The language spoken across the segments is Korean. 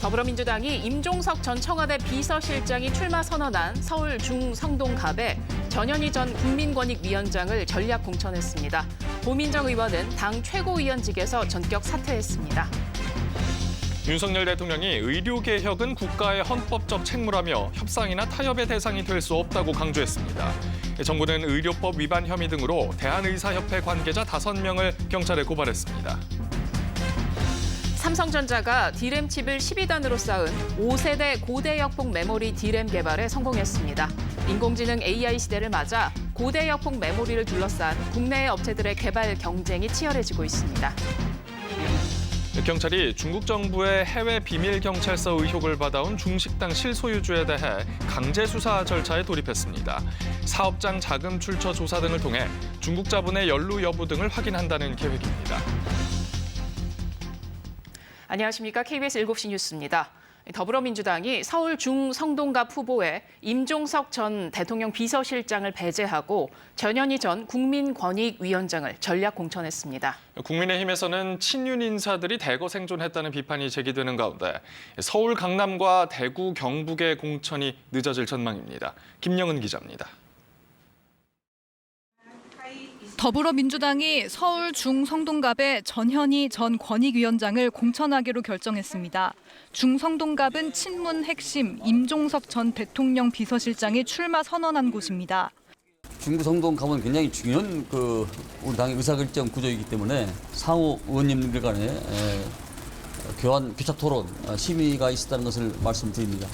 더불어민주당이 임종석 전 청와대 비서실장이 출마 선언한 서울 중성동갑에 전현희 전 국민권익위원장을 전략 공천했습니다. 고민정 의원은 당 최고위원직에서 전격 사퇴했습니다. 윤석열 대통령이 의료개혁은 국가의 헌법적 책무라며 협상이나 타협의 대상이 될 수 없다고 강조했습니다. 정부는 의료법 위반 혐의 등으로 대한의사협회 관계자 5명을 경찰에 고발했습니다. 삼성전자가 D램 칩을 12단으로 쌓은 5세대 고대역폭 메모리 D램 개발에 성공했습니다. 인공지능 AI 시대를 맞아 고대역폭 메모리를 둘러싼 국내의 업체들의 개발 경쟁이 치열해지고 있습니다. 경찰이 중국 정부의 해외 비밀경찰서 의혹을 받아온 중식당 실소유주에 대해 강제 수사 절차에 돌입했습니다. 사업장 자금 출처 조사 등을 통해 중국 자본의 연루 여부 등을 확인한다는 계획입니다. 안녕하십니까. KBS 7시 뉴스입니다. 더불어민주당이 서울 중성동갑 후보에 임종석 전 대통령 비서실장을 배제하고 전현희 전 국민권익위원장을 전략 공천했습니다. 국민의힘에서는 친윤 인사들이 대거 생존했다는 비판이 제기되는 가운데 서울 강남과 대구 경북의 공천이 늦어질 전망입니다. 김영은 기자입니다. 더불어민주당이 서울 중성동갑에 전현희 전 권익위원장을 공천하기로 결정했습니다. 중성동갑은 친문 핵심 임종석 전 대통령 비서실장이 출마 선언한 곳입니다. 중성동갑은 굉장히 중요한 우리 당의 의사결정 구조이기 때문에 상호 의원님들 간에 교착 토론, 심의가 있었다는 것을 말씀드립니다.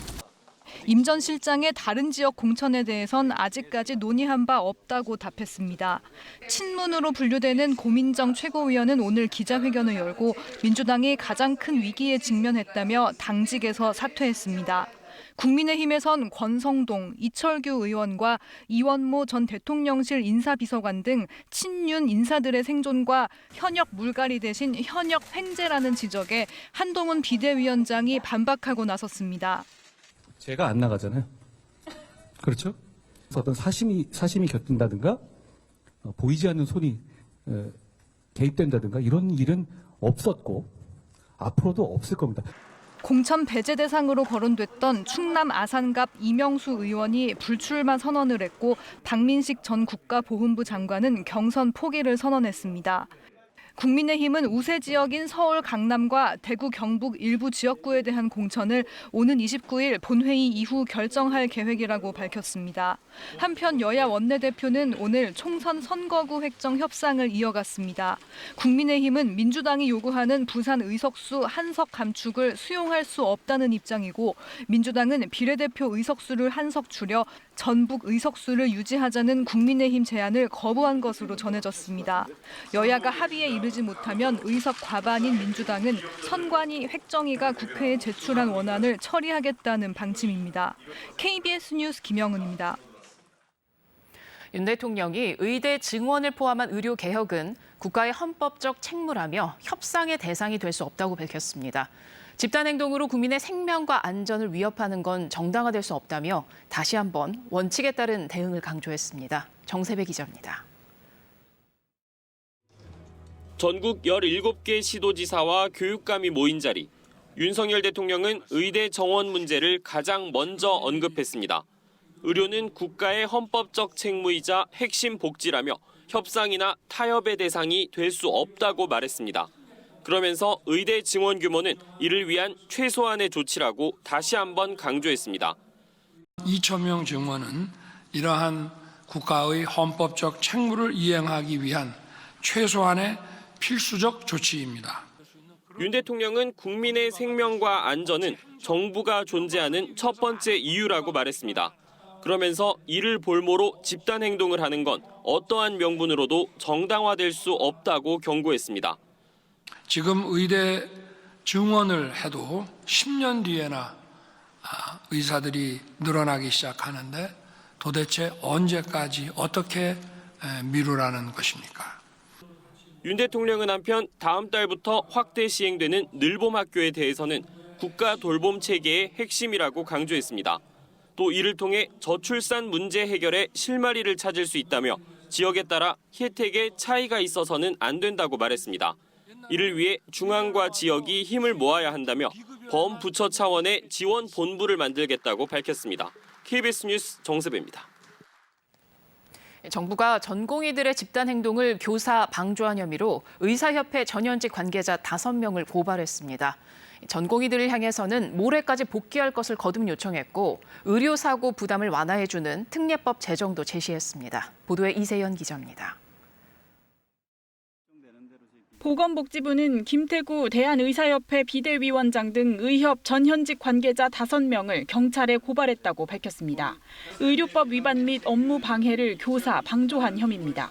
임 전 실장의 다른 지역 공천에 대해선 아직까지 논의한 바 없다고 답했습니다. 친문으로 분류되는 고민정 최고위원은 오늘 기자회견을 열고 민주당이 가장 큰 위기에 직면했다며 당직에서 사퇴했습니다. 국민의힘에선 권성동, 이철규 의원과 이원모 전 대통령실 인사비서관 등 친윤 인사들의 생존과 현역 물갈이 대신 현역 횡재라는 지적에 한동훈 비대위원장이 반박하고 나섰습니다. 제가 안 나가잖아요. 그렇죠? 어떤 사심이 곁든다든가 보이지 않는 손이 개입된다든가 이런 일은 없었고 앞으로도 없을 겁니다. 공천 배제 대상으로 거론됐던 충남 아산갑 이명수 의원이 불출마 선언을 했고 박민식 전 국가보훈부 장관은 경선 포기를 선언했습니다. 국민의힘은 우세 지역인 서울 강남과 대구 경북 일부 지역구에 대한 공천을 오는 29일 본회의 이후 결정할 계획이라고 밝혔습니다. 한편 여야 원내대표는 오늘 총선 선거구 획정 협상을 이어갔습니다. 국민의힘은 민주당이 요구하는 부산 의석수 한석 감축을 수용할 수 없다는 입장이고 민주당은 비례대표 의석수를 한석 줄여 전북 의석수를 유지하자는 국민의힘 제안을 거부한 것으로 전해졌습니다. 여야가 합의에 이르지 못하면 의석 과반인 민주당은 선관위 획정위가 국회에 제출한 원안을 처리하겠다는 방침입니다. KBS 뉴스 김영은입니다. 윤 대통령이 의대 증원을 포함한 의료 개혁은 국가의 헌법적 책무라며 협상의 대상이 될 수 없다고 밝혔습니다. 집단 행동으로 국민의 생명과 안전을 위협하는 건 정당화될 수 없다며 다시 한번 원칙에 따른 대응을 강조했습니다. 정세배 기자입니다. 전국 17개 시도지사와 교육감이 모인 자리. 윤석열 대통령은 의대 정원 문제를 가장 먼저 언급했습니다. 의료는 국가의 헌법적 책무이자 핵심 복지라며 협상이나 타협의 대상이 될 수 없다고 말했습니다. 그러면서 의대 증원 규모는 이를 위한 최소한의 조치라고 다시 한번 강조했습니다. 2,000명 증원은 이러한 국가의 헌법적 책무를 이행하기 위한 최소한의 필수적 조치입니다. 윤 대통령은 국민의 생명과 안전은 정부가 존재하는 첫 번째 이유라고 말했습니다. 그러면서 이를 볼모로 집단 행동을 하는 건 어떠한 명분으로도 정당화될 수 없다고 경고했습니다. 지금 의대 증원을 해도 10년 뒤에나 의사들이 늘어나기 시작하는데 도대체 언제까지 어떻게 미루라는 것입니까? 윤 대통령은 한편 다음 달부터 확대 시행되는 늘봄학교에 대해서는 국가 돌봄 체계의 핵심이라고 강조했습니다. 또 이를 통해 저출산 문제 해결에 실마리를 찾을 수 있다며 지역에 따라 혜택에 차이가 있어서는 안 된다고 말했습니다. 이를 위해 중앙과 지역이 힘을 모아야 한다며 범부처 차원의 지원 본부를 만들겠다고 밝혔습니다. KBS 뉴스 정세배입니다. 정부가 전공의들의 집단 행동을 교사 방조한 혐의로 의사협회 전현직 관계자 5명을 고발했습니다. 전공의들을 향해서는 모레까지 복귀할 것을 거듭 요청했고 의료사고 부담을 완화해주는 특례법 제정도 제시했습니다. 보도에 이세연 기자입니다. 보건복지부는 김태구 대한의사협회 비대위원장 등 의협 전현직 관계자 5명을 경찰에 고발했다고 밝혔습니다. 의료법 위반 및 업무 방해를 교사, 방조한 혐의입니다.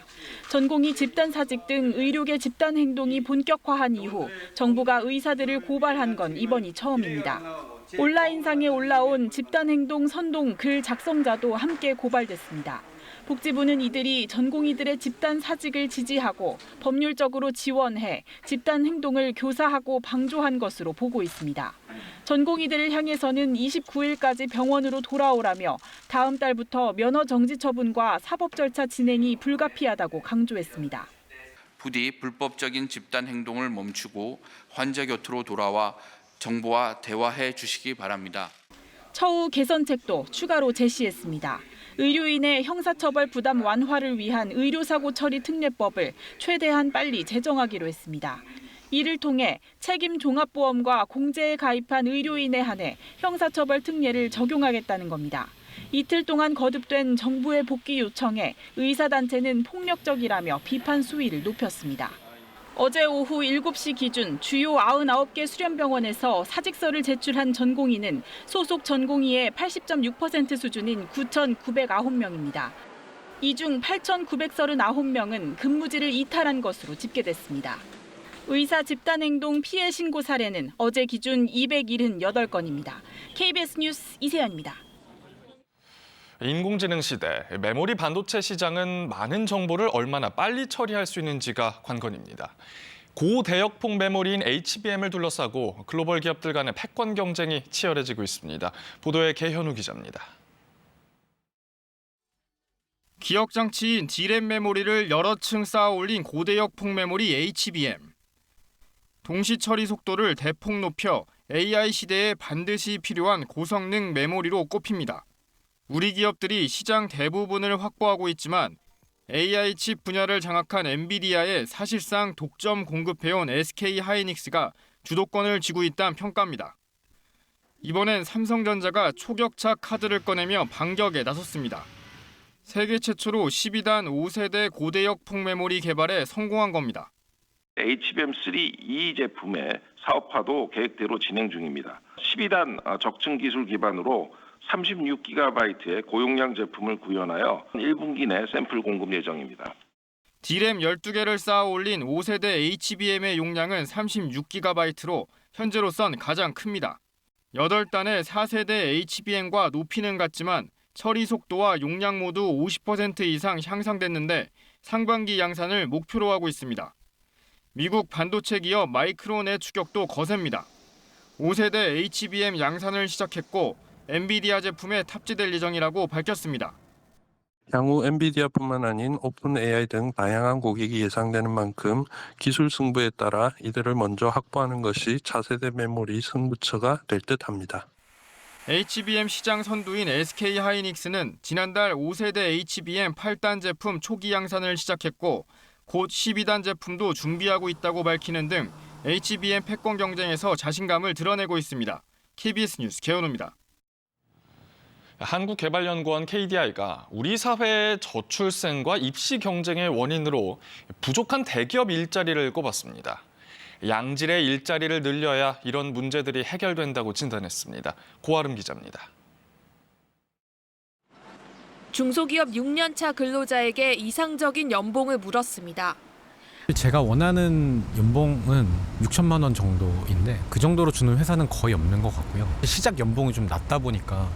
전공의 집단사직 등 의료계 집단 행동이 본격화한 이후 정부가 의사들을 고발한 건 이번이 처음입니다. 온라인상에 올라온 집단행동 선동 글 작성자도 함께 고발됐습니다. 복지부는 이들이 전공의들의 집단 사직을 지지하고 법률적으로 지원해 집단 행동을 교사하고 방조한 것으로 보고 있습니다. 전공의들을 향해서는 29일까지 병원으로 돌아오라며 다음 달부터 면허 정지 처분과 사법 절차 진행이 불가피하다고 강조했습니다. 부디 불법적인 집단 행동을 멈추고 환자 곁으로 돌아와 정부와 대화해 주시기 바랍니다. 처우 개선책도 추가로 제시했습니다. 의료인의 형사처벌 부담 완화를 위한 의료사고 처리 특례법을 최대한 빨리 제정하기로 했습니다. 이를 통해 책임 종합보험과 공제에 가입한 의료인에 한해 형사처벌 특례를 적용하겠다는 겁니다. 이틀 동안 거듭된 정부의 복귀 요청에 의사단체는 폭력적이라며 비판 수위를 높였습니다. 어제 오후 7시 기준 주요 99개 수련병원에서 사직서를 제출한 전공의는 소속 전공의의 80.6% 수준인 9,909명입니다. 이 중 8,939명은 근무지를 이탈한 것으로 집계됐습니다. 의사 집단행동 피해 신고 사례는 어제 기준 278건입니다. KBS 뉴스 이세연입니다. 인공지능 시대, 메모리 반도체 시장은 많은 정보를 얼마나 빨리 처리할 수 있는지가 관건입니다. 고대역폭 메모리인 HBM을 둘러싸고 글로벌 기업들 간의 패권 경쟁이 치열해지고 있습니다. 보도에 개현우 기자입니다. 기억장치인 D램 메모리를 여러 층 쌓아 올린 고대역폭 메모리 HBM. 동시 처리 속도를 대폭 높여 AI 시대에 반드시 필요한 고성능 메모리로 꼽힙니다. 우리 기업들이 시장 대부분을 확보하고 있지만 AI 칩 분야를 장악한 엔비디아에 사실상 독점 공급해온 SK 하이닉스가 주도권을 쥐고 있다는 평가입니다. 이번엔 삼성전자가 초격차 카드를 꺼내며 반격에 나섰습니다. 세계 최초로 12단 5세대 고대역폭 메모리 개발에 성공한 겁니다. HBM3E 제품의 사업화도 계획대로 진행 중입니다. 12단 적층 기술 기반으로 36GB의 고용량 제품을 구현하여 1분기 내 샘플 공급 예정입니다. D램 12개를 쌓아 올린 5세대 HBM의 용량은 36GB로 현재로선 가장 큽니다. 8단의 4세대 HBM과 높이는 같지만 처리 속도와 용량 모두 50% 이상 향상됐는데 상반기 양산을 목표로 하고 있습니다. 미국 반도체 기업 마이크론의 추격도 거셉니다. 5세대 HBM 양산을 시작했고 엔비디아 제품에 탑재될 예정이라고 밝혔습니다. 향후 엔비디아뿐만 아닌 오픈 AI 등 다양한 고객이 예상되는 만큼 기술 승부에 따라 이들을 먼저 확보하는 것이 차세대 메모리 승부처가 될 듯합니다. HBM 시장 선두인 SK 하이닉스는 지난달 5세대 HBM 8단 제품 초기 양산을 시작했고 곧 12단 제품도 준비하고 있다고 밝히는 등 HBM 패권 경쟁에서 자신감을 드러내고 있습니다. KBS 뉴스 개현우입니다. 한국개발연구원 KDI가 우리 사회의 저출생과 입시 경쟁의 원인으로 부족한 대기업 일자리를 꼽았습니다. 양질의 일자리를 늘려야 이런 문제들이 해결된다고 진단했습니다. 고아름 기자입니다. 중소기업 6년차 근로자에게 이상적인 연봉을 물었습니다. 제가 원하는 연봉은 6천만 원 정도인데 그 정도로 주는 회사는 거의 없는 것 같고요. 시작 연봉이 좀 낮다 보니까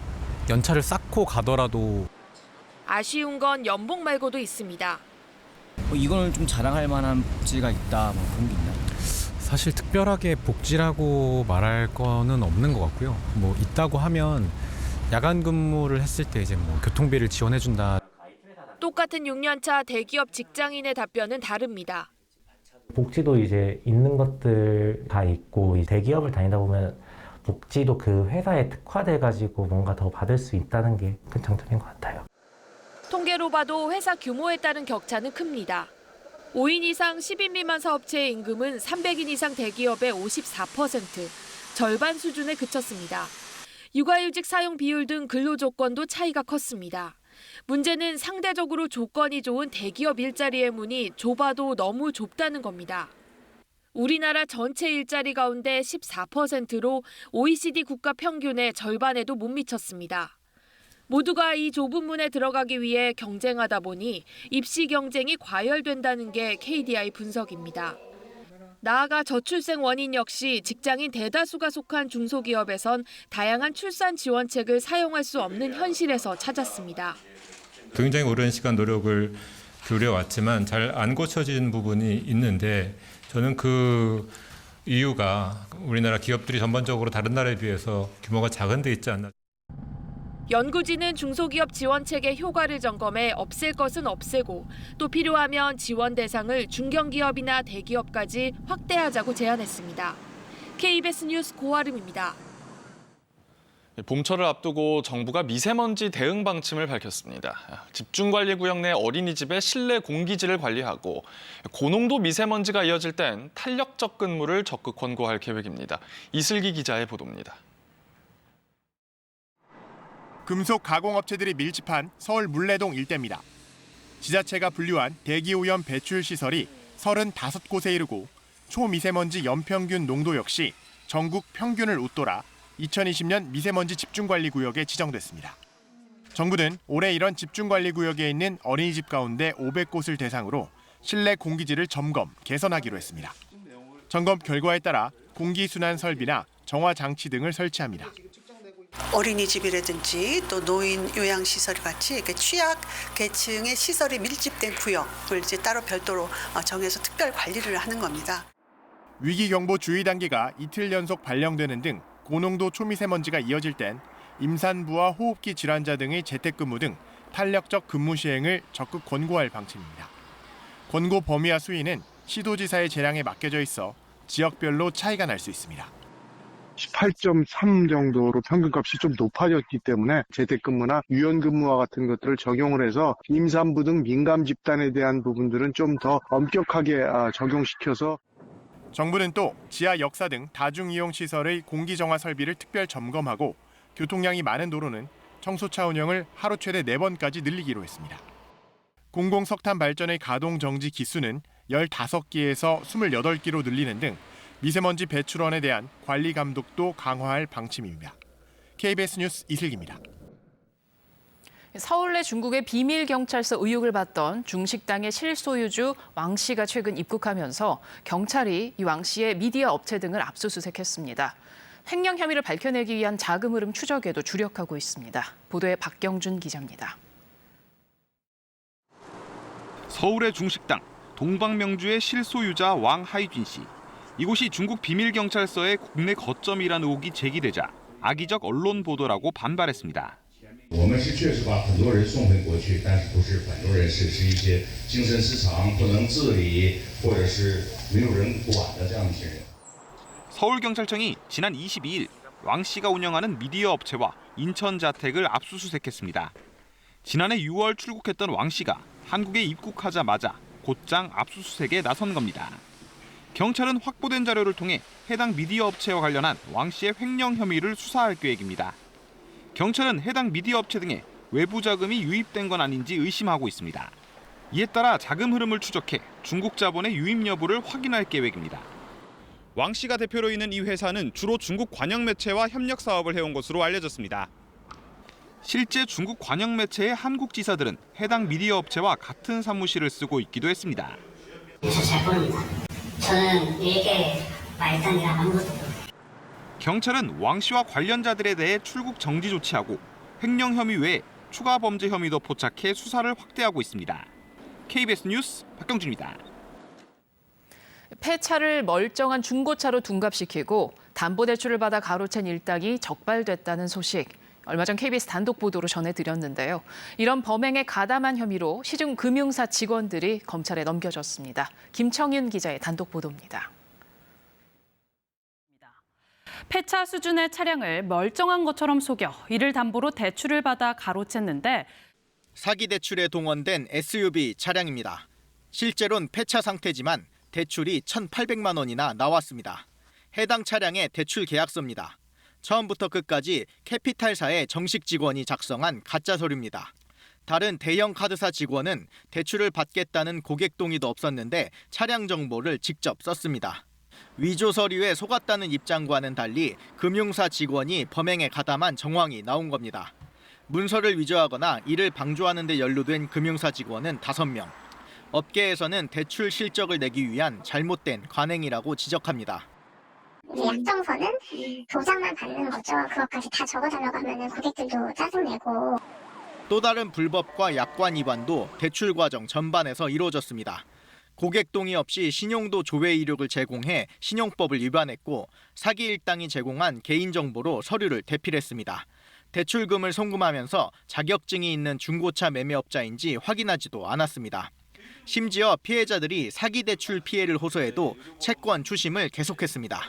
연차를 쌓고 가더라도 아쉬운 건 연봉 말고도 있습니다. 이거는 좀 자랑할 만한 복지가 있다 그런 게 있나요? 사실 특별하게 복지라고 말할 거는 없는 것 같고요. 있다고 하면 야간 근무를 했을 때 이제 교통비를 지원해 준다. 똑같은 6년차 대기업 직장인의 답변은 다릅니다. 복지도 이제 있는 것들 다 있고 대기업을 다니다 보면 복지도 그 회사에 특화돼가지고 뭔가 더 받을 수 있다는 게 큰 장점인 것 같아요. 통계로 봐도 회사 규모에 따른 격차는 큽니다. 5인 이상 10인 미만 사업체의 임금은 300인 이상 대기업의 54%, 절반 수준에 그쳤습니다. 육아휴직 사용 비율 등 근로조건도 차이가 컸습니다. 문제는 상대적으로 조건이 좋은 대기업 일자리의 문이 좁아도 너무 좁다는 겁니다. 우리나라 전체 일자리 가운데 14%로 OECD 국가 평균의 절반에도 못 미쳤습니다. 모두가 이 좁은 문에 들어가기 위해 경쟁하다 보니 입시 경쟁이 과열된다는 게 KDI 분석입니다. 나아가 저출생 원인 역시 직장인 대다수가 속한 중소기업에선 다양한 출산 지원책을 사용할 수 없는 현실에서 찾았습니다. 굉장히 오랜 시간 노력을 기울여왔지만 잘 안 고쳐진 부분이 있는데 저는 그 이유가 우리나라 기업들이 전반적으로 다른 나라에 비해서 규모가 작은 데 있지 않나. 연구진은 중소기업 지원책의 효과를 점검해 없앨 것은 없애고 또 필요하면 지원 대상을 중견기업이나 대기업까지 확대하자고 제안했습니다. KBS 뉴스 고아름입니다. 봄철을 앞두고 정부가 미세먼지 대응 방침을 밝혔습니다. 집중관리구역 내 어린이집의 실내 공기질을 관리하고 고농도 미세먼지가 이어질 땐 탄력적 근무를 적극 권고할 계획입니다. 이슬기 기자의 보도입니다. 금속 가공업체들이 밀집한 서울 물레동 일대입니다. 지자체가 분류한 대기오염 배출 시설이 35곳에 이르고 초미세먼지 연평균 농도 역시 전국 평균을 웃돌아 2020년 미세먼지 집중관리구역에 지정됐습니다. 정부는 올해 이런 집중관리구역에 있는 어린이집 가운데 500곳을 대상으로 실내 공기질을 점검, 개선하기로 했습니다. 점검 결과에 따라 공기순환 설비나 정화 장치 등을 설치합니다. 어린이집이라든지 또 노인 요양시설 같이 이렇게 취약 계층의 시설이 밀집된 구역을 이제 따로 별도로 정해서 특별 관리를 하는 겁니다. 위기경보 주의 단계가 이틀 연속 발령되는 등 고농도 초미세먼지가 이어질 땐 임산부와 호흡기 질환자 등의 재택근무 등 탄력적 근무 시행을 적극 권고할 방침입니다. 권고 범위와 수위는 시도지사의 재량에 맡겨져 있어 지역별로 차이가 날 수 있습니다. 18.3 정도로 평균값이 좀 높아졌기 때문에 재택근무나 유연근무와 같은 것들을 적용을 해서 임산부 등 민감 집단에 대한 부분들은 좀 더 엄격하게 적용시켜서 정부는 또 지하 역사 등 다중이용시설의 공기정화 설비를 특별 점검하고 교통량이 많은 도로는 청소차 운영을 하루 최대 4번까지 늘리기로 했습니다. 공공석탄 발전의 가동 정지 기수는 15기에서 28기로 늘리는 등 미세먼지 배출원에 대한 관리 감독도 강화할 방침입니다. KBS 뉴스 이슬기입니다. 서울 내 중국의 비밀 경찰서 의혹을 받던 중식당의 실소유주 왕 씨가 최근 입국하면서 경찰이 이 왕 씨의 미디어 업체 등을 압수수색했습니다. 횡령 혐의를 밝혀내기 위한 자금 흐름 추적에도 주력하고 있습니다. 보도에 박경준 기자입니다. 서울의 중식당 동방명주의 실소유자 왕 하이준 씨. 이곳이 중국 비밀경찰서의 국내 거점이라는 의혹이 제기되자 악의적 언론 보도라고 반발했습니다. 我们是确实把很多人送回国去，但是不是很多人是一些精神失常、不能自理，或者是没有人管的这样一些人。 서울경찰청이 지난 22일 왕 씨가 운영하는 미디어 업체와 인천 자택을 압수수색했습니다. 지난해 6월 출국했던 왕 씨가 한국에 입국하자마자 곧장 압수수색에 나선 겁니다. 경찰은 확보된 자료를 통해 해당 미디어 업체와 관련한 왕 씨의 횡령 혐의를 수사할 계획입니다. 경찰은 해당 미디어 업체 등에 외부 자금이 유입된 건 아닌지 의심하고 있습니다. 이에 따라 자금 흐름을 추적해 중국 자본의 유입 여부를 확인할 계획입니다. 왕 씨가 대표로 있는 이 회사는 주로 중국 관영 매체와 협력 사업을 해온 것으로 알려졌습니다. 실제 중국 관영 매체의 한국 지사들은 해당 미디어 업체와 같은 사무실을 쓰고 있기도 했습니다. 저는 이게 말단이랑 아무것도. 경찰은 왕 씨와 관련자들에 대해 출국 정지 조치하고 횡령 혐의 외에 추가 범죄 혐의도 포착해 수사를 확대하고 있습니다. KBS 뉴스 박경준입니다. 폐차를 멀쩡한 중고차로 둔갑시키고 담보대출을 받아 가로챈 일당이 적발됐다는 소식. 얼마 전 KBS 단독 보도로 전해드렸는데요. 이런 범행에 가담한 혐의로 시중금융사 직원들이 검찰에 넘겨졌습니다. 김청윤 기자의 단독 보도입니다. 폐차 수준의 차량을 멀쩡한 것처럼 속여 이를 담보로 대출을 받아 가로챘는데 사기 대출에 동원된 SUV 차량입니다. 실제로는 폐차 상태지만 대출이 1,800만 원이나 나왔습니다. 해당 차량의 대출 계약서입니다. 처음부터 끝까지 캐피탈사의 정식 직원이 작성한 가짜 서류입니다. 다른 대형 카드사 직원은 대출을 받겠다는 고객 동의도 없었는데 차량 정보를 직접 썼습니다. 위조 서류에 속았다는 입장과는 달리 금융사 직원이 범행에 가담한 정황이 나온 겁니다. 문서를 위조하거나 이를 방조하는 데 연루된 금융사 직원은 5명. 업계에서는 대출 실적을 내기 위한 잘못된 관행이라고 지적합니다. 약정서는 도장만 받는 거죠. 그것까지 다 적어달라고 하면 고객들도 짜증내고. 또 다른 불법과 약관 위반도 대출 과정 전반에서 이루어졌습니다. 고객 동의 없이 신용도 조회 이력을 제공해 신용법을 위반했고 사기 일당이 제공한 개인정보로 서류를 대필했습니다. 대출금을 송금하면서 자격증이 있는 중고차 매매업자인지 확인하지도 않았습니다. 심지어 피해자들이 사기 대출 피해를 호소해도 채권 추심을 계속했습니다.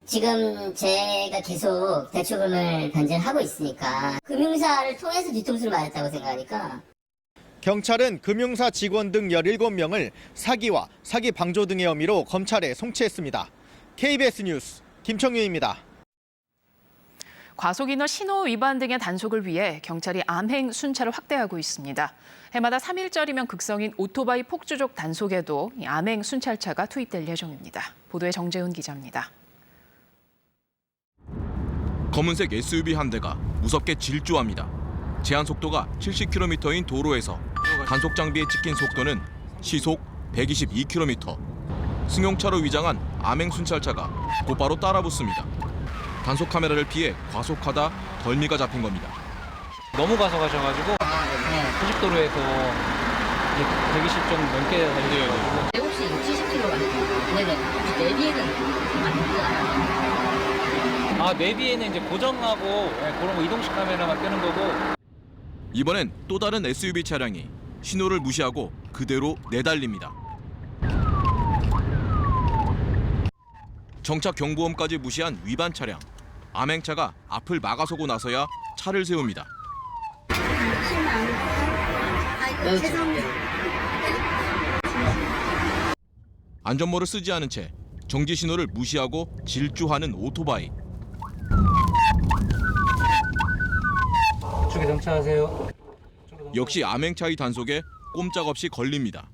지금 제가 계속 대출금을 변제하고 있으니까 금융사를 통해서 뒤통수를 맞았다고 생각하니까. 경찰은 금융사 직원 등 17명을 사기와 사기 방조 등의 혐의로 검찰에 송치했습니다. KBS 뉴스 김청윤입니다. 과속인허 신호 위반 등의 단속을 위해 경찰이 암행 순찰을 확대하고 있습니다. 해마다 3일절이면 극성인 오토바이 폭주족 단속에도 암행 순찰차가 투입될 예정입니다. 보도에 정재훈 기자입니다. 검은색 SUV 한 대가 무섭게 질주합니다. 제한 속도가 70km인 도로에서 단속 장비에 찍힌 속도는 시속 122km. 승용차로 위장한 암행 순찰차가 곧바로 따라붙습니다. 단속 카메라를 피해 과속하다 덜미가 잡힌 겁니다. 너무 과속하셔가지고 고속도로에서 120 좀 넘게 달리셔가지고 혹시 70km 같은 네네. 내비에는 안 되잖아요. 내비에는 이제 고정하고 그런 거 이동식 카메라만 끄는 거고. 이번엔 또 다른 SUV 차량이 신호를 무시하고 그대로 내달립니다. 정차 경보음까지 무시한 위반 차량. 암행차가 앞을 막아서고 나서야 차를 세웁니다. 안전모를 쓰지 않은 채 정지 신호를 무시하고 질주하는 오토바이. 우측에 정차하세요. 역시 암행차의 단속에 꼼짝없이 걸립니다.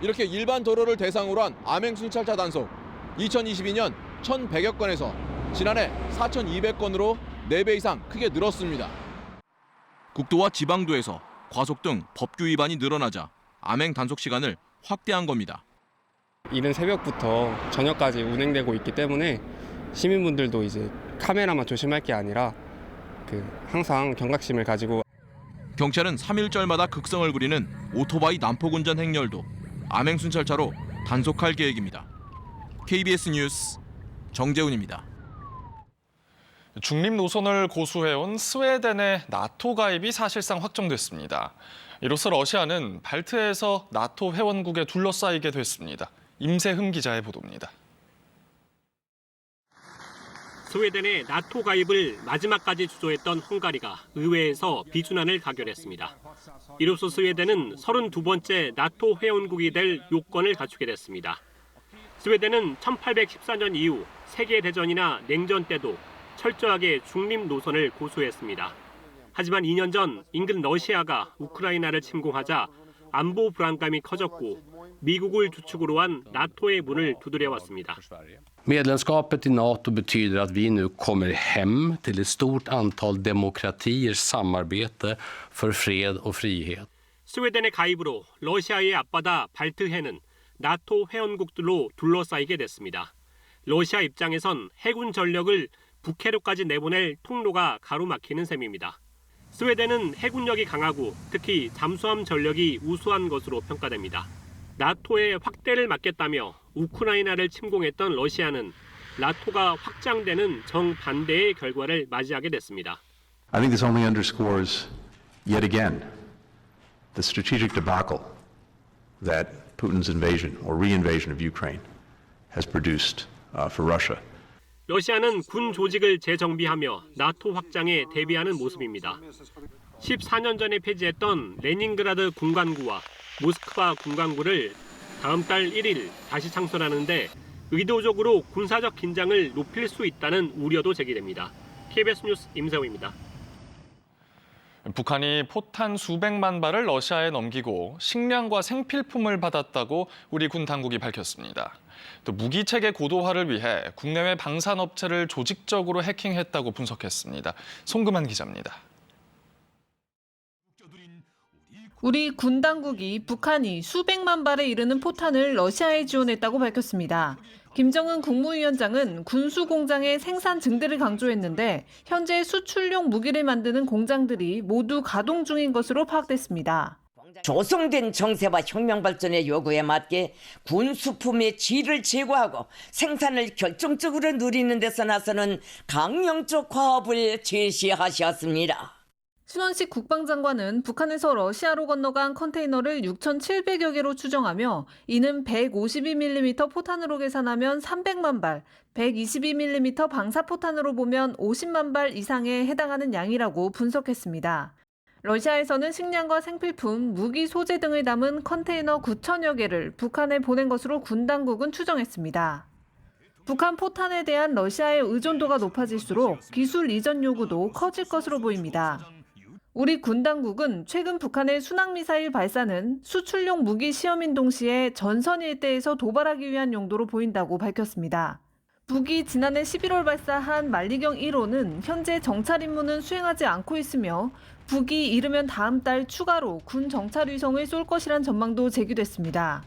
이렇게 일반 도로를 대상으로 한 암행 순찰차 단속. 2022년 1,100여 건에서 지난해 4,200건으로 4배 이상 크게 늘었습니다. 국도와 지방도에서 과속 등 법규 위반이 늘어나자 암행 단속 시간을 확대한 겁니다. 이른 새벽부터 저녁까지 운행되고 있기 때문에 시민분들도 이제 카메라만 조심할 게 아니라 항상 경각심을 가지고. 경찰은 3일절마다 극성을 부리는 오토바이 난폭 운전 행렬도 암행 순찰차로 단속할 계획입니다. KBS 뉴스 정재훈입니다. 중립 노선을 고수해온 스웨덴의 나토 가입이 사실상 확정됐습니다. 이로써 러시아는 발트해에서 나토 회원국에 둘러싸이게 됐습니다. 임세흠 기자의 보도입니다. 스웨덴의 나토 가입을 마지막까지 주저했던 헝가리가 의회에서 비준안을 가결했습니다. 이로써 스웨덴은 32번째 나토 회원국이 될 요건을 갖추게 됐습니다. 스웨덴은 1814년 이후 세계대전이나 냉전 때도 철저하게 중립 노선을 고수했습니다. 하지만 2년 전 인근 러시아가 우크라이나를 침공하자 안보 불안감이 커졌고 미국을 주축으로 한 나토의 문을 두드려왔습니다. Medlemskapet i NATO betyder att vi nu kommer hem till ett stort antal demokratiers samarbete för fred och frihet. 스웨덴의 가입으로 러시아의 앞바다 발트해는 나토 회원국들로 둘러싸이게 됐습니다. 러시아 입장에선 해군 전력을 북해로까지 내보낼 통로가 가로막히는 셈입니다. 스웨덴은 해군력이 강하고 특히 잠수함 전력이 우수한 것으로 평가됩니다. 나토의 확대를 막겠다며 우크라이나를 침공했던 러시아는 나토가 확장되는 정반대의 결과를 맞이하게 됐습니다. I think this only underscores yet again the strategic debacle that Putin's invasion or reinvasion of Ukraine has produced for Russia. 러시아는 군 조직을 재정비하며 나토 확장에 대비하는 모습입니다. 14년 전에 폐지했던 레닌그라드 군관구와 모스크바 군관구를 다음 달 1일 다시 창설하는데 의도적으로 군사적 긴장을 높일 수 있다는 우려도 제기됩니다. KBS 뉴스 임세호입니다. 북한이 포탄 수백만 발을 러시아에 넘기고 식량과 생필품을 받았다고 우리 군 당국이 밝혔습니다. 또 무기 체계 고도화를 위해 국내외 방산업체를 조직적으로 해킹했다고 분석했습니다. 송금한 기자입니다. 우리 군 당국이 북한이 수백만 발에 이르는 포탄을 러시아에 지원했다고 밝혔습니다. 김정은 국무위원장은 군수 공장의 생산 증대를 강조했는데 현재 수출용 무기를 만드는 공장들이 모두 가동 중인 것으로 파악됐습니다. 조성된 정세와 혁명 발전의 요구에 맞게 군수품의 질을 제고하고 생산을 결정적으로 누리는 데서 나서는 강령적 과업을 제시하셨습니다. 신원식 국방장관은 북한에서 러시아로 건너간 컨테이너를 6,700여 개로 추정하며 이는 152mm 포탄으로 계산하면 300만 발, 122mm 방사포탄으로 보면 50만 발 이상에 해당하는 양이라고 분석했습니다. 러시아에서는 식량과 생필품, 무기 소재 등을 담은 컨테이너 9,000여 개를 북한에 보낸 것으로 군 당국은 추정했습니다. 북한 포탄에 대한 러시아의 의존도가 높아질수록 기술 이전 요구도 커질 것으로 보입니다. 우리 군 당국은 최근 북한의 순항미사일 발사는 수출용 무기 시험인 동시에 전선 일대에서 도발하기 위한 용도로 보인다고 밝혔습니다. 북이 지난해 11월 발사한 만리경 1호는 현재 정찰 임무는 수행하지 않고 있으며 북이 이르면 다음 달 추가로 군 정찰 위성을 쏠 것이란 전망도 제기됐습니다.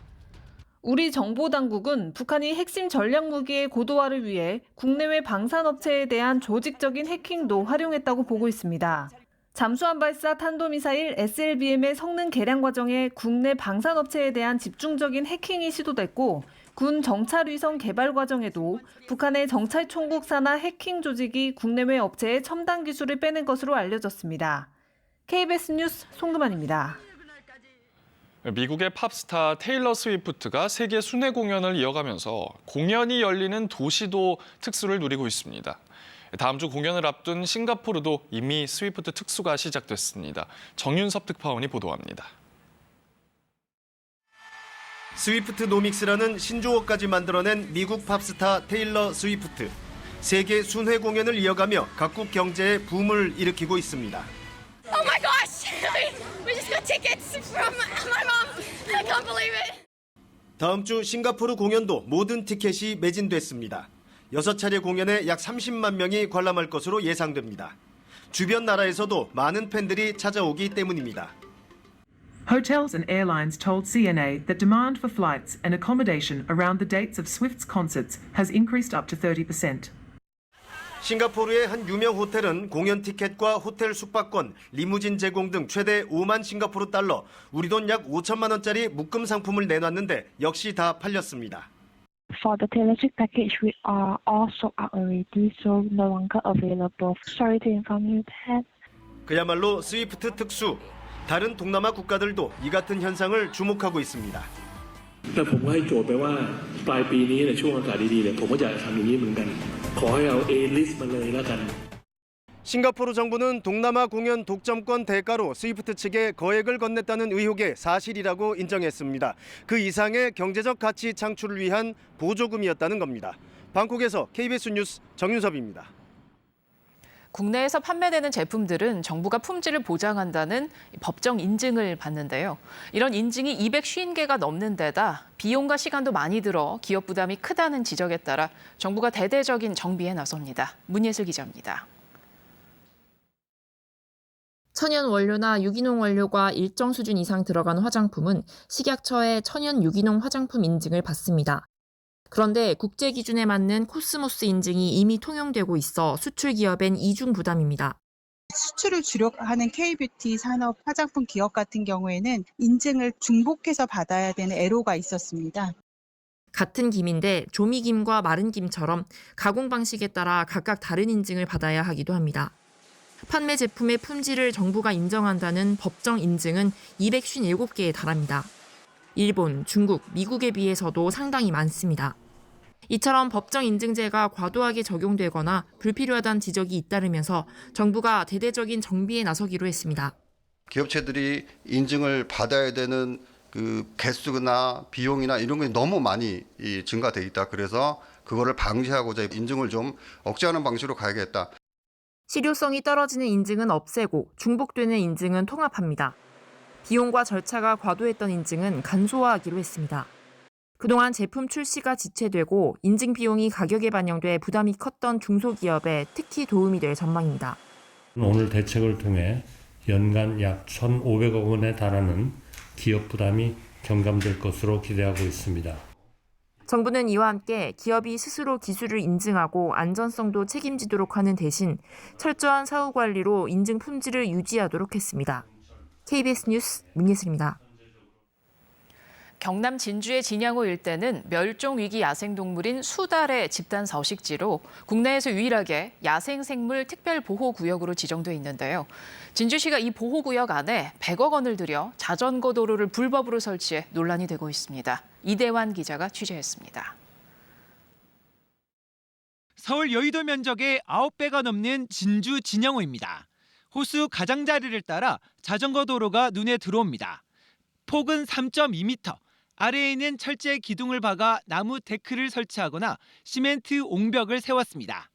우리 정보당국은 북한이 핵심 전략무기의 고도화를 위해 국내외 방산업체에 대한 조직적인 해킹도 활용했다고 보고 있습니다. 잠수함 발사 탄도미사일 SLBM의 성능 개량 과정에 국내 방산업체에 대한 집중적인 해킹이 시도됐고 군 정찰 위성 개발 과정에도 북한의 정찰총국 산하 해킹 조직이 국내외 업체의 첨단 기술을 빼낸 것으로 알려졌습니다. KBS 뉴스 송금환입니다. 미국의 팝스타 테일러 스위프트가 세계 순회 공연을 이어가면서 공연이 열리는 도시도 특수를 누리고 있습니다. 다음 주 공연을 앞둔 싱가포르도 이미 스위프트 특수가 시작됐습니다. 정윤섭 특파원이 보도합니다. 스위프트 노믹스라는 신조어까지 만들어낸 미국 팝스타 테일러 스위프트. 세계 순회 공연을 이어가며 각국 경제에 붐을 일으키고 있습니다. Oh my gosh! We just got tickets from my mom. I can't believe it. 다음 주 싱가포르 공연도 모든 티켓이 매진됐습니다. 6차례 공연에 약 30만 명이 관람할 것으로 예상됩니다. 주변 나라에서도 많은 팬들이 찾아오기 때문입니다. Hotels and airlines told CNA that demand for flights and accommodation around the dates of Swift's concerts has increased up to 30%. 싱가포르의 한 유명 호텔은 공연 티켓과 호텔 숙박권, 리무진 제공 등 최대 5만 싱가포르 달러, 우리 돈 약 5천만 원짜리 묶음 상품을 내놨는데 역시 다 팔렸습니다. For the Taylor Swift package, we are all sold out already, so no longer available. Sorry to inform you that. 그야말로 스위프트 특수. 다른 동남아 국가들도 이 같은 현상을 주목하고 있습니다. แต่ผมก็ให้โจทย์ไปว่าปลายปีนี้ในช่วงอากาศดีๆเนี่ยผมก็อยากทำอย่างนี้เหมือนกันขอให้เอา A-list มาเลยแล้วกัน 싱가포르 정부는 동남아 공연 독점권 대가로 스위프트 측에 거액을 건넸다는 의혹의 사실이라고 인정했습니다. 그 이상의 경제적 가치 창출을 위한 보조금이었다는 겁니다. 방콕에서 KBS 뉴스 정윤섭입니다. 국내에서 판매되는 제품들은 정부가 품질을 보장한다는 법정 인증을 받는데요. 이런 인증이 250개가 넘는 데다 비용과 시간도 많이 들어 기업 부담이 크다는 지적에 따라 정부가 대대적인 정비에 나섭니다. 문예슬 기자입니다. 천연 원료나 유기농 원료가 일정 수준 이상 들어간 화장품은 식약처의 천연 유기농 화장품 인증을 받습니다. 그런데 국제 기준에 맞는 코스모스 인증이 이미 통용되고 있어 수출 기업엔 이중 부담입니다. 수출을 주력 하는 K뷰티 산업 화장품 기업 같은 경우에는 인증을 중복해서 받아야 되는 애로가 있었습니다. 같은 김인데 조미김과 마른 김처럼 가공 방식에 따라 각각 다른 인증을 받아야 하기도 합니다. 판매 제품의 품질을 정부가 인정한다는 법정 인증은 257개에 달합니다. 일본, 중국, 미국에 비해서도 상당히 많습니다. 이처럼 법정 인증제가 과도하게 적용되거나 불필요하다는 지적이 잇따르면서 정부가 대대적인 정비에 나서기로 했습니다. 기업체들이 인증을 받아야 되는 그 개수나 비용이나 이런 게 너무 많이 증가돼 있다. 그래서 그거를 방지하고자 인증을 좀 억제하는 방식으로 가야겠다. 실효성이 떨어지는 인증은 없애고 중복되는 인증은 통합합니다. 비용과 절차가 과도했던 인증은 간소화하기로 했습니다. 그동안 제품 출시가 지체되고 인증 비용이 가격에 반영돼 부담이 컸던 중소기업에 특히 도움이 될 전망입니다. 오늘 대책을 통해 연간 약 1,500억 원에 달하는 기업 부담이 경감될 것으로 기대하고 있습니다. 정부는 이와 함께 기업이 스스로 기술을 인증하고 안전성도 책임지도록 하는 대신 철저한 사후 관리로 인증 품질을 유지하도록 했습니다. KBS 뉴스 문예슬입니다. 경남 진주의 진양호 일대는 멸종위기 야생동물인 수달의 집단 서식지로 국내에서 유일하게 야생생물 특별보호구역으로 지정돼 있는데요. 진주시가 이 보호구역 안에 100억 원을 들여 자전거 도로를 불법으로 설치해 논란이 되고 있습니다. 이대환 기자가 취재했습니다. 서울 여의도 면적의 9배가 넘는 진주 진양호입니다. 호수 가장자리를 따라 자전거 도로가 눈에 들어옵니다. 폭은 3.2m, 아래에 있는 철제 기둥을 박아 나무 데크를 설치하거나 시멘트 옹벽을 세웠습니다.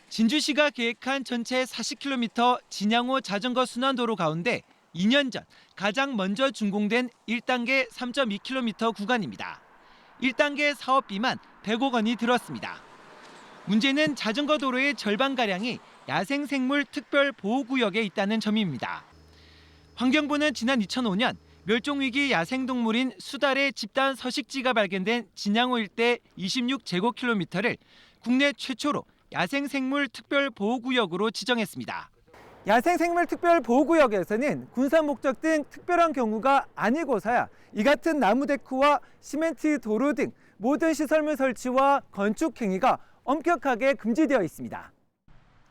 진주시가 계획한 전체 40km 진양호 자전거 순환도로 가운데 2년 전 가장 먼저 준공된 1단계 3.2km 구간입니다. 1단계 사업비만 100억 원이 들었습니다. 문제는 자전거 도로의 절반가량이 야생생물 특별보호구역에 있다는 점입니다. 환경부는 지난 2005년 멸종위기 야생동물인 수달의 집단 서식지가 발견된 진양호 일대 26제곱킬로미터를 국내 최초로 야생생물 특별보호구역으로 지정했습니다. 야생생물 특별보호구역에서는 군사 목적 등 특별한 경우가 아니고서야 이 같은 나무 데크와 시멘트 도로 등 모든 시설물 설치와 건축 행위가 엄격하게 금지되어 있습니다.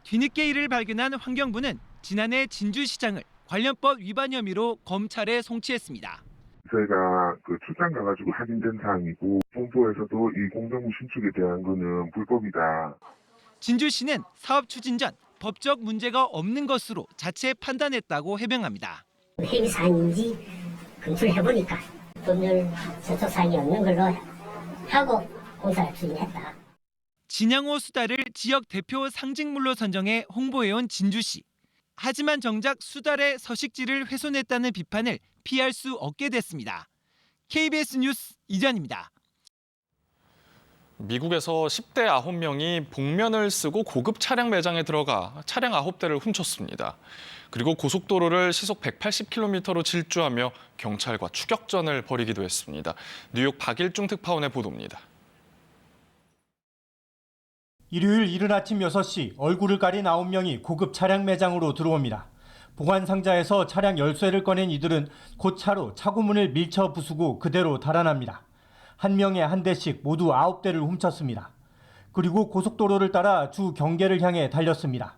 뒤늦게 이를 발견한 환경부는 지난해 진주시장을 관련법 위반 혐의로 검찰에 송치했습니다. 저희가 출장 가가지고 확인된 사항이고 본부에서도 이 공정무 신축에 대한 거는 불법이다. 진주시는 사업 추진 전 법적 문제가 없는 것으로 자체 판단했다고 해명합니다. 회의 사항인지 검출해보니까 법률 저촉 사항이 없는 걸로 하고 공사를 추진했다. 진양호 수달을 지역 대표 상징물로 선정해 홍보해온 진주시. 하지만 정작 수달의 서식지를 훼손했다는 비판을 피할 수 없게 됐습니다. KBS 뉴스 이전입니다. 미국에서 10대 9명이 복면을 쓰고 고급 차량 매장에 들어가 차량 9대를 훔쳤습니다. 그리고 고속도로를 시속 180km로 질주하며 경찰과 추격전을 벌이기도 했습니다. 뉴욕 박일중 특파원의 보도입니다. 일요일 이른 아침 6시 얼굴을 가린 9명이 고급 차량 매장으로 들어옵니다. 보관 상자에서 차량 열쇠를 꺼낸 이들은 곧 차로 차고문을 밀쳐 부수고 그대로 달아납니다. 한 명에 한 대씩 모두 9대를 훔쳤습니다. 그리고 고속도로를 따라 주 경계를 향해 달렸습니다.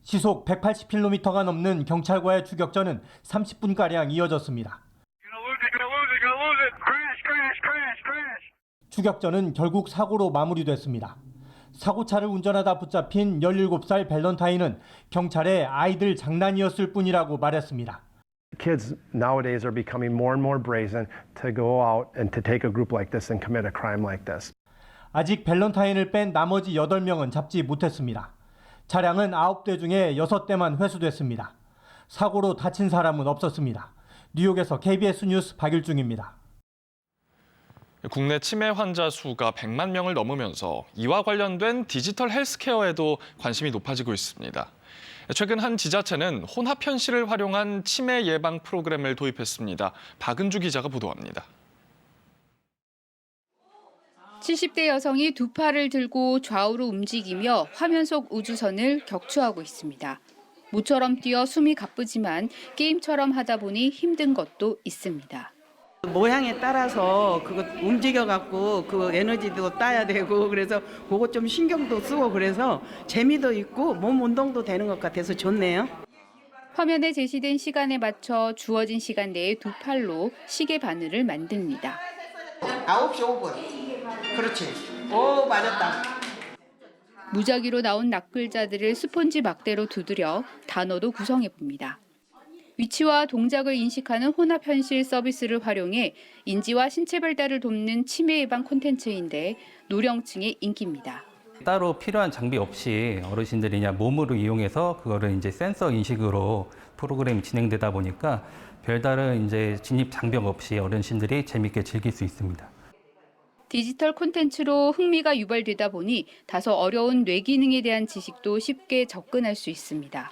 시속 180km가 넘는 경찰과의 추격전은 30분가량 이어졌습니다. 추격전은 결국 사고로 마무리됐습니다. 사고차를 운전하다 붙잡힌 17살 밸런타인은 경찰에 아이들 장난이었을 뿐이라고 말했습니다. Kids nowadays are becoming more and more brazen to go out and to take a group like this and commit a crime like this. 아직 밸런타인을 뺀 나머지 8명은 잡지 못했습니다. 차량은 9대 중에 6대만 회수됐습니다. 사고로 다친 사람은 없었습니다. 뉴욕에서 KBS 뉴스 박일중입니다. 국내 치매 환자 수가 100만 명을 넘으면서 이와 관련된 디지털 헬스케어에도 관심이 높아지고 있습니다. 최근 한 지자체는 혼합 현실을 활용한 치매 예방 프로그램을 도입했습니다. 박은주 기자가 보도합니다. 70대 여성이 두 팔을 들고 좌우로 움직이며 화면 속 우주선을 격추하고 있습니다. 모처럼 뛰어 숨이 가쁘지만 게임처럼 하다 보니 힘든 것도 있습니다. 모양에 따라서 그거 움직여갖고 그 에너지도 따야 되고 그래서 그거 좀 신경도 쓰고 그래서 재미도 있고 몸 운동도 되는 것 같아서 좋네요. 화면에 제시된 시간에 맞춰 주어진 시간 내에 두 팔로 시계 바늘을 만듭니다. 9시 5분. 그렇지. 오, 맞았다. 무작위로 나온 낯글자들을 스폰지 막대로 두드려 단어도 구성해 봅니다. 위치와 동작을 인식하는 혼합현실 서비스를 활용해 인지와 신체 발달을 돕는 치매 예방 콘텐츠인데 노령층의 인기입니다. 따로 필요한 장비 없이 어르신들이 그냥 몸으로 이용해서 그거를 이제 센서 인식으로 프로그램이 진행되다 보니까 별다른 이제 진입 장벽 없이 어르신들이 재밌게 즐길 수 있습니다. 디지털 콘텐츠로 흥미가 유발되다 보니 다소 어려운 뇌 기능에 대한 지식도 쉽게 접근할 수 있습니다.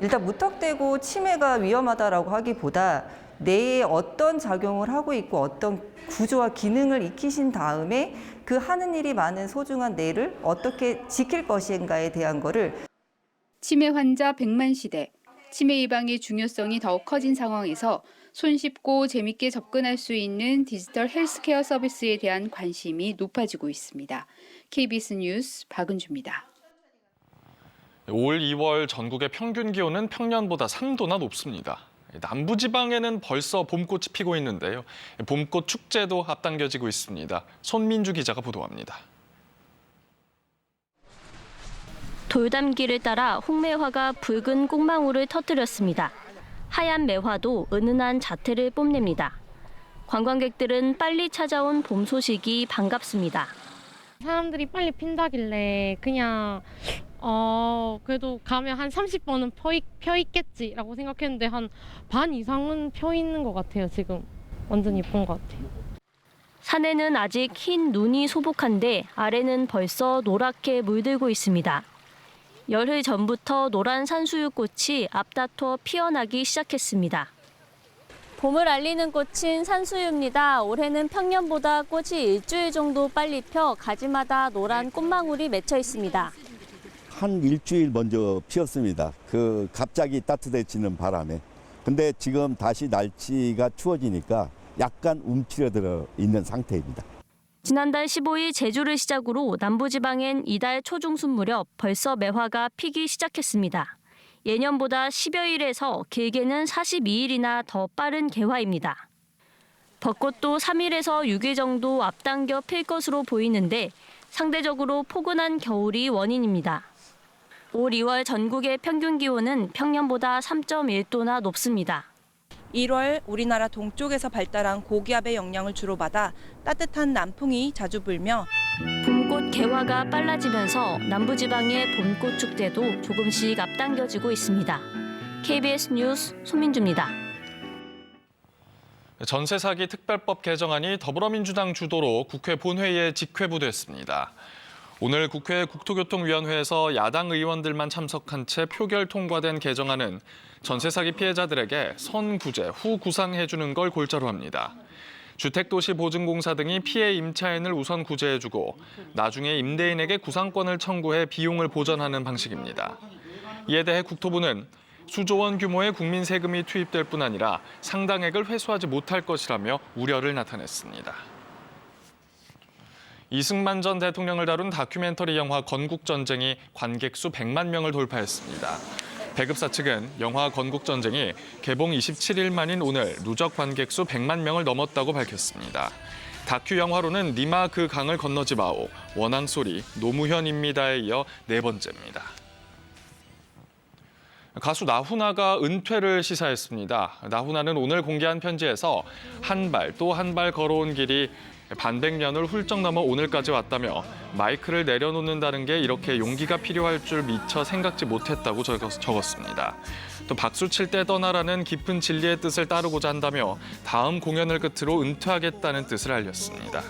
일단 무턱대고 치매가 위험하다라고 하기보다 뇌에 어떤 작용을 하고 있고 어떤 구조와 기능을 익히신 다음에 그 하는 일이 많은 소중한 뇌를 어떻게 지킬 것인가에 대한 거를 치매 환자 100만 시대, 치매 예방의 중요성이 더욱 커진 상황에서 손쉽고 재밌게 접근할 수 있는 디지털 헬스케어 서비스에 대한 관심이 높아지고 있습니다. KBS 뉴스 박은주입니다. 올 2월 전국의 평균 기온은 평년보다 3도나 높습니다. 남부지방에는 벌써 봄꽃이 피고 있는데요. 봄꽃 축제도 앞당겨지고 있습니다. 손민주 기자가 보도합니다. 돌담길을 따라 홍매화가 붉은 꽃망울을 터뜨렸습니다. 하얀 매화도 은은한 자태를 뽐냅니다. 관광객들은 빨리 찾아온 봄 소식이 반갑습니다. 사람들이 빨리 핀다길래 그냥 그래도 가면 한 30번은 펴 있겠지라고 생각했는데 한 반 이상은 펴 있는 것 같아요. 지금 완전 예쁜 것 같아요. 산에는 아직 흰 눈이 소복한데 아래는 벌써 노랗게 물들고 있습니다. 열흘 전부터 노란 산수유꽃이 앞다퉈 피어나기 시작했습니다. 봄을 알리는 꽃인 산수유입니다. 올해는 평년보다 꽃이 일주일 정도 빨리 펴 가지마다 노란 꽃망울이 맺혀 있습니다. 한 일주일 먼저 피었습니다. 갑자기 따뜻해지는 바람에. 근데 지금 다시 날씨가 추워지니까 약간 움츠러들어 있는 상태입니다. 지난달 15일 제주를 시작으로 남부지방엔 이달 초중순 무렵 벌써 매화가 피기 시작했습니다. 예년보다 10여일에서 길게는 42일이나 더 빠른 개화입니다. 벚꽃도 3일에서 6일 정도 앞당겨 필 것으로 보이는데 상대적으로 포근한 겨울이 원인입니다. 올 2월 전국의 평균 기온은 평년보다 3.1도나 높습니다. 1월 우리나라 동쪽에서 발달한 고기압의 영향을 주로 받아 따뜻한 남풍이 자주 불며 봄꽃 개화가 빨라지면서 남부지방의 봄꽃 축제도 조금씩 앞당겨지고 있습니다. KBS 뉴스 손민주입니다. 전세 사기 특별법 개정안이 더불어민주당 주도로 국회 본회의에 직회부됐습니다. 오늘 국회 국토교통위원회에서 야당 의원들만 참석한 채 표결 통과된 개정안은 전세 사기 피해자들에게 선구제, 후구상해주는 걸 골자로 합니다. 주택도시보증공사 등이 피해 임차인을 우선 구제해주고 나중에 임대인에게 구상권을 청구해 비용을 보전하는 방식입니다. 이에 대해 국토부는 수조 원 규모의 국민 세금이 투입될 뿐 아니라 상당액을 회수하지 못할 것이라며 우려를 나타냈습니다. 이승만 전 대통령을 다룬 다큐멘터리 영화 건국전쟁이 관객 수 100만 명을 돌파했습니다. 배급사 측은 영화 건국전쟁이 개봉 27일 만인 오늘 누적 관객 수 100만 명을 넘었다고 밝혔습니다. 다큐 영화로는 니마 그 강을 건너지 마오, 원앙소리, 노무현입니다에 이어 네 번째입니다. 가수 나훈아가 은퇴를 시사했습니다. 나훈아는 오늘 공개한 편지에서 한 발 또 한 발 걸어온 길이 반백년을 훌쩍 넘어 오늘까지 왔다며 마이크를 내려놓는다는 게 이렇게 용기가 필요할 줄 미처 생각지 못했다고 적었습니다. 또 박수 칠 때 떠나라는 깊은 진리의 뜻을 따르고자 한다며 다음 공연을 끝으로 은퇴하겠다는 뜻을 알렸습니다.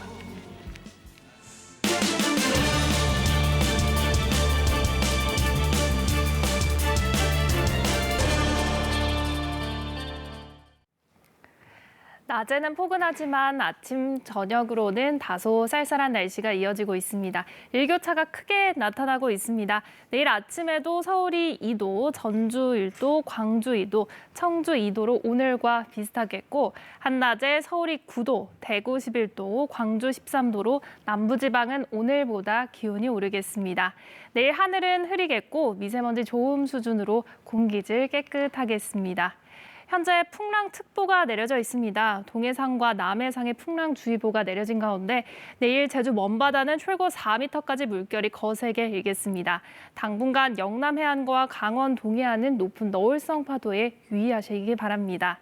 낮에는 포근하지만 아침, 저녁으로는 다소 쌀쌀한 날씨가 이어지고 있습니다. 일교차가 크게 나타나고 있습니다. 내일 아침에도 서울이 2도, 전주 1도, 광주 2도, 청주 2도로 오늘과 비슷하겠고 한낮에 서울이 9도, 대구 11도, 광주 13도로 남부지방은 오늘보다 기온이 오르겠습니다. 내일 하늘은 흐리겠고 미세먼지 좋음 수준으로 공기질 깨끗하겠습니다. 현재 풍랑특보가 내려져 있습니다. 동해상과 남해상에 풍랑주의보가 내려진 가운데 내일 제주 먼바다는 최고 4m까지 물결이 거세게 일겠습니다. 당분간 영남 해안과 강원 동해안은 높은 너울성 파도에 유의하시기 바랍니다.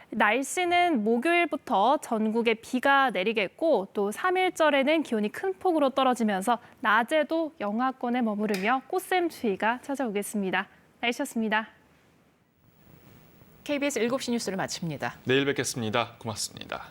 날씨는 목요일부터 전국에 비가 내리겠고 또 3일절에는 기온이 큰 폭으로 떨어지면서 낮에도 영하권에 머무르며 꽃샘추위가 찾아오겠습니다. 날씨였습니다. KBS 7시 뉴스를 마칩니다. 내일 뵙겠습니다. 고맙습니다.